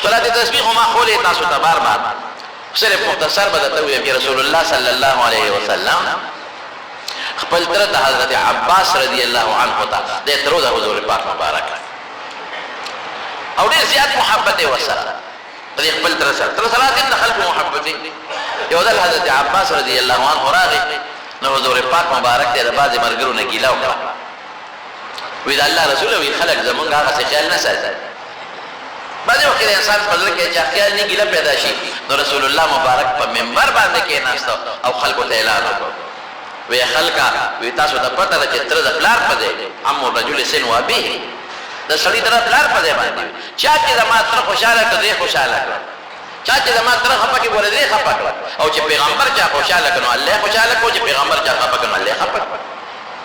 صلات تسبیح ما خولې تاسو ته بار بار صرف مختصر به درته ووایم چې رسول الله صلی الله علیه وسلم خپل تره ته حضرت عباس رضی الله عنه ته د ترو د حضور پاک مبارک او ډېر زیات محبت یې ورسره د خپل تره سره تر صلات د خلکو محبت یو ځل حضرت عباس رضی الله عنه راغی نو حضور پاک مبارک ته د بعضې ملګرو نه ګیله وکړه وی د الله رسول وی خلک زمونږ هغسې خیال نه ساتي بعضې وخت د انسان په زړه کې چې خیال نه ګیله پیدا شي نو رسول الله مبارک په منبر باندې کېناسته او خلکو ته اعلان وکړ وی خلکه وی تاسو ته پته ده چې تره د پلار په ځای عمو رجل سن و ابیه د سړي تره پلار په ځای باندې چا چې زما تره خوشحاله کړ دی خوشحاله کړ چا چې زما تره خفه کړي ګوره دی خفه کړ او چې پیغمبر چا خوشحاله کړ نو الله خوشحاله کړ چې پیغمبر چا خفه کړ نو الله خفه کړ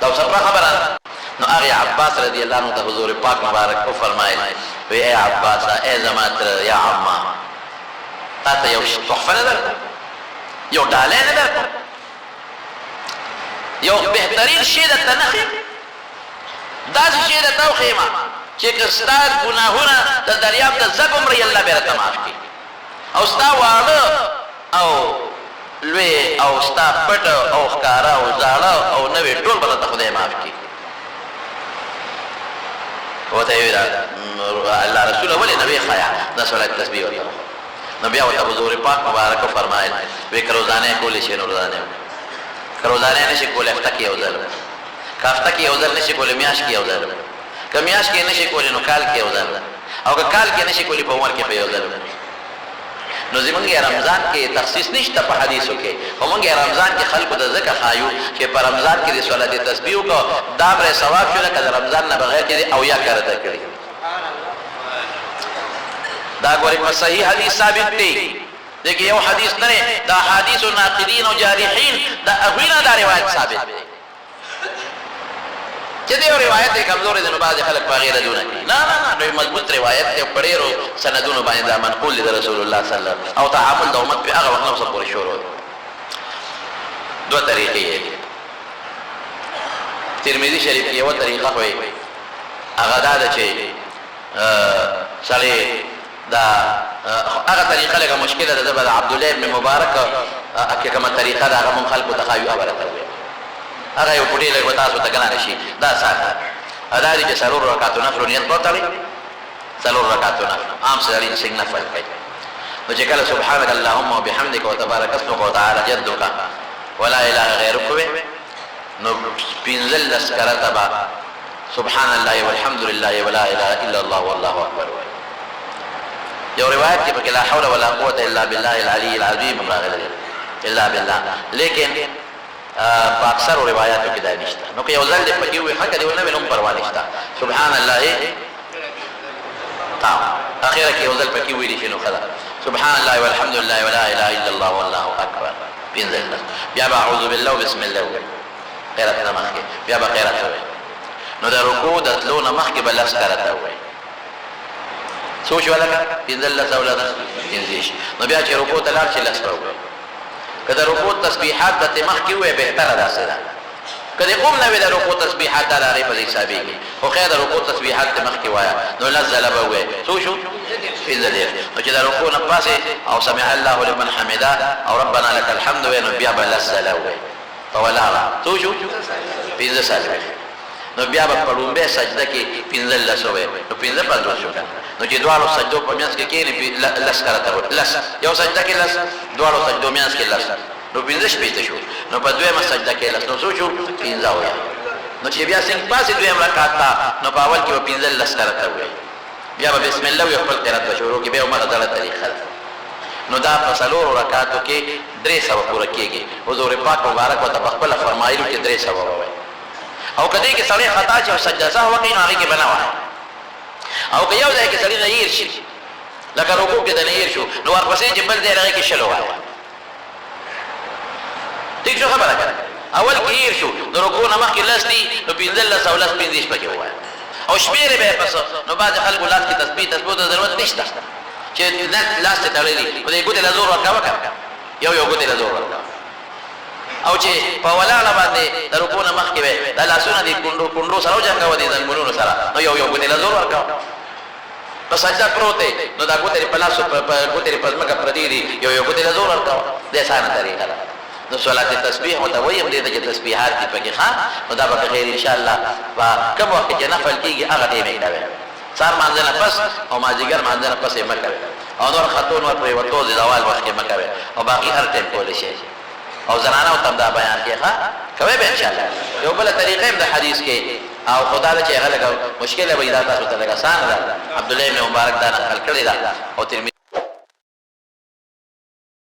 دا اوس خبره نو هغه عباس رضی الله عنه ته حضور پاک مبارک کو فرمایل وی اے عباس اے زما تره یا عما تا ته یو تحفه نه درکړم یو ډالۍ نه درکړم یو بهترین شی درته نه ښیم داسې شی درته وښیم چې که ستا ګناهونه د دریاب د زب عمرې الله به راته معاف کړي او ستا واړه او لوی او ستا پټ او ښکاره او زاړه او نوې ټول به درته خدای معاف کړي ورته یې الله رسوله ولې نه ویې ښایه دا صلات تسبیح ورته نو بیا ورته حضور پاک مبارک فرمایل وی که روزانه کولی شي نو روزانه که روزانه نشي کولی هفته کې یو ځل که هفته کې یو ځل نشي کولی میاشت کې یو ځل که میاشت کې نشي کولی نو کال کې یو ځل او که کال کې نشي کولی په عمر کې په یو ځل نو زمونږ رمضان کې تخصیص نشته په حدیثو کې خو مونږ رمضان کې خلکو ته ځکه ښایو چې په رمضان کې د صلات تسبیح وکړو دا بری ثواب شو لکه د رمضان نه بغیر چې او یا کرته کړي دا ګورې په صحیح حدیث ثابت دی دیکھئے یو حدیث نه دا حدیث ناقدین او جارحین دا اغوینا دا روایت ثابت دی چې دی روایت کمزور دي نو بعض خلک په غیر دونه کوي نه نه نه مضبوط روایت دی په ډیرو سندونو باندې دا منقول دی رسول الله صلی الله علیه وسلم او تعامل د امت په هغه وخت نو پورې شروع دوه طریقې دي ترمذی شریف کې یو طریقه وایي هغه دا ده چې سړی دا هغه طریقه لکه مشکله ده د عبد الله ابن مبارک کې کومه طریقه ده هغه مون خلکو ته خایو خبره کوي هغه یو پټی لګو تاسو ته کنه نشي دا ساته ادا دي چې سرور رکعاتو نفل نیت وتاړي سرور رکعاتو نفل عام سړي څنګه نفل کوي نو چې کله سبحانك اللهم وبحمدك وتبارك اسمك وتعالى جدك ولا اله غيرك نو پینزل لسکره تبا سبحان الله والحمد لله ولا اله الا الله والله اکبر یو روایت کې پکې لا حول ولا قوه الا بالله العلي العظيم الا بالله لیکن په اکثر روایتو کې دا نشته نو که یو ځل دې پکې وي حق دې ونه وینم پروا نشته سبحان الله اخیره کې یو ځل پکې ویل شي نو خلا سبحان الله والحمد لله ولا اله الا الله والله اکبر پینځل بیا اعوذ بالله وبسم الله قرات نه مخکې بیا به قرات وي نو د رکوع د تلو نه مخکې به لس قرات وي سوچ ولا پینځل لس اولاد پینځش نو بیا چې رکوع ته لاړ شي لس وي کله رکوع تسبیحات د مخکې وي بهتره ده سره کله قوم نه د رکوع تسبیحات د لارې په حسابي خو خیر د رکوع تسبیحات د مخکې وایا نو نزل به وي سوچ پینځل نو چې د رکوع نه پاسه او سمع الله لمن حمده او ربنا لك الحمد نو بیا به لس وي ولا سوچ پینځه سال نو بیا په پړومبه سجده کې پینځل لسوي نو پینځه پنځه شو نو چې دوالو سجدو په میانس کې کېږي لس کرته لس یو سجده کې لس دوالو سجدو میانس کې لس نو پینځه شپېته شو نو په دویمه سجده کې لس نو سوچو پینځه وي نو چې بیا څنګه پاسې دویم رکعت نو په اول کې به پینځل لس کرته وي بیا به بسم الله وي خپل قرات شروع کې به عمر دغه طریقه نو دا په څلورو رکعاتو کې درې سوه پوره کېږي حضور پاک مبارک ورته په خپله فرمایلو چې درې سوه ووایي او که دې کې سړی خطا چې سجده سهو وکړي نو هغې کې به نه وایي او که یو ځای کې سړي نه هیر شي لکه رکوع کې د نه هیر شو نو ورپسې چې بل ځای هغې کې شل ووایي ټیک شو خبره که اول کې هیر شو د رکوع نه مخکې لس دي نو پنځلس او لس پنځدېرش پکې ووایه او شمېرې به یې پس نو بعضې خلکو لاس کې تسبیح ته ضرورت نشته چې لاس ته تړلي خو دې ګوتې له زور ورکوه که یو ګوتې له زور ورکوه او چې په ولاړه باندې د رکوع نه مخکې به دا لاسونه دې کونډو سره وجنګوه دې زنګونونو سره نو یو ګوتې له زور ورکوه په سجده پروت دی نو دا ګوتې په لاس ګوتې په ځمکه پردي دي یو ګوتې له زور ورکوه د اسانه طریقه ده نو صلات تسبیح ورته ویم دې ته چې تسبیحات دي پکې ښه نو دا به خیر ان شاء الله په کوم وخت کې نفل کېږي هغه ټیم یې کوي سار مانځه نه پس او مازدیګر مانځه نه پس یې مه کوي او نور خطون ور پرېوتو د زوال وخت کې مه کوي او باقي هر ټیم کولی شي او زنانه ته دا بیان کې ښه کوي به ان شاء الله یو بل طریقې د حدیث کې او خدا له چې هغه مشکل به دا تاسو ته لګا سان عبد الله بن مبارک دا نقل کړی دا او ترمذی